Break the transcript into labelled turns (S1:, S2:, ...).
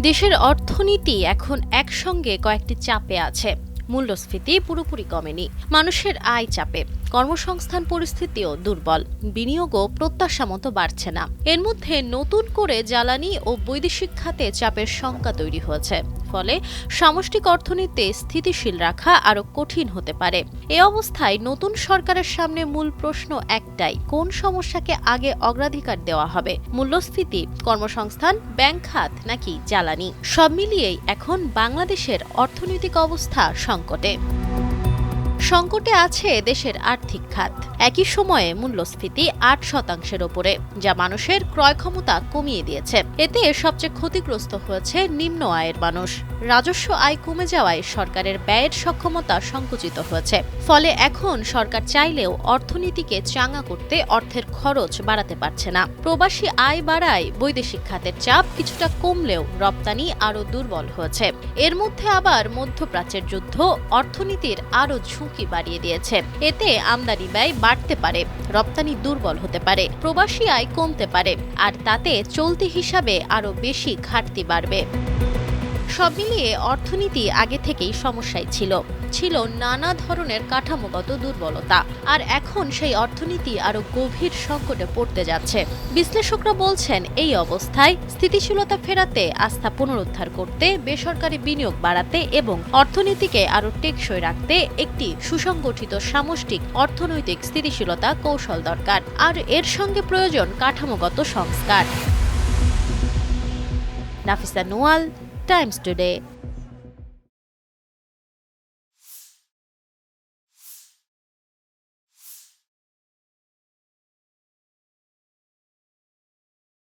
S1: দেশের অর্থনীতি এখন একসঙ্গে কয়েকটি চাপে আছে। মূল্যস্ফীতি পুরোপুরি কমেনি, মানুষের আয় চাপে, কর্মসংস্থান পরিস্থিতিও দুর্বল, বিনিয়োগও প্রত্যাশা মতো বাড়ছে না। এর মধ্যে নতুন করে জ্বালানি ও বৈদেশিক খাতে চাপের শঙ্কা তৈরি হয়েছে, ফলে সামষ্টিক অর্থনীতি স্থিতিশীল রাখা আরো কঠিন হতে পারে। এ অবস্থায় নতুন সরকারের সামনে মূল প্রশ্ন একটাই, কোন সমস্যাকে আগে অগ্রাধিকার দেওয়া হবে? মূল্যস্ফীতি, কর্মসংস্থান, ব্যাংক খাত নাকি জ্বালানি? সব মিলিয়েই এখন বাংলাদেশের অর্থনৈতিক অবস্থা সংকটে আছে দেশের আর্থিক খাত। একই সময়ে মূল্যস্ফীতি 8%-এর ওপরে, যা মানুষের ক্রয় ক্ষমতা কমিয়ে দিয়েছে। এতে সবচেয়ে ক্ষতিগ্রস্ত হয়েছে নিম্ন আয়ের মানুষ। রাজস্ব আয় কমে যাওয়ায় সরকারের ব্যয়ের সক্ষমতা সংকুচিত হয়েছে। ফলে এখন সরকার চাইলেও অর্থনীতিকে চাঙা করতে অর্থের খরচ বাড়াতে পারছে না। প্রবাসী আয় বাড়ায় বৈদেশিক খাতের চাপ কিছুটা কমলেও রপ্তানি আরও দুর্বল হয়েছে। এর মধ্যে আবার মধ্যপ্রাচ্যের যুদ্ধ অর্থনীতির আরও ঝুঁকি বাড়িয়ে দিয়েছে। এতে আমদানি ব্যয় বাড়তে পারে, রপ্তানি দুর্বল হতে পারে, প্রবাসী আয় কমতে পারে, আর তাতে চলতি হিসাবে আরও বেশি ঘাটতি বাড়বে। সব মিলিয়ে অর্থনীতি আগে থেকেই সমস্যায় ছিল নানা ধরনের কাঠামোগত দুর্বলতা, আর এখন সেই অর্থনীতি আরো গভীর সংকটে পড়তে যাচ্ছে। বিশ্লেষকরা বলছেন, এই অবস্থায় স্থিতিশীলতা ফেরাতে, আস্থা পুনরুদ্ধার করতে, বেসরকারি বিনিয়োগ বাড়াতে এবং অর্থনীতিকে আরো টেকসই রাখতে একটি সুসংগঠিত সামষ্টিক অর্থনৈতিক স্থিতিশীলতা কৌশল দরকার, আর এর সঙ্গে প্রয়োজন কাঠামোগত সংস্কার। Nafisa Nowal, Times today.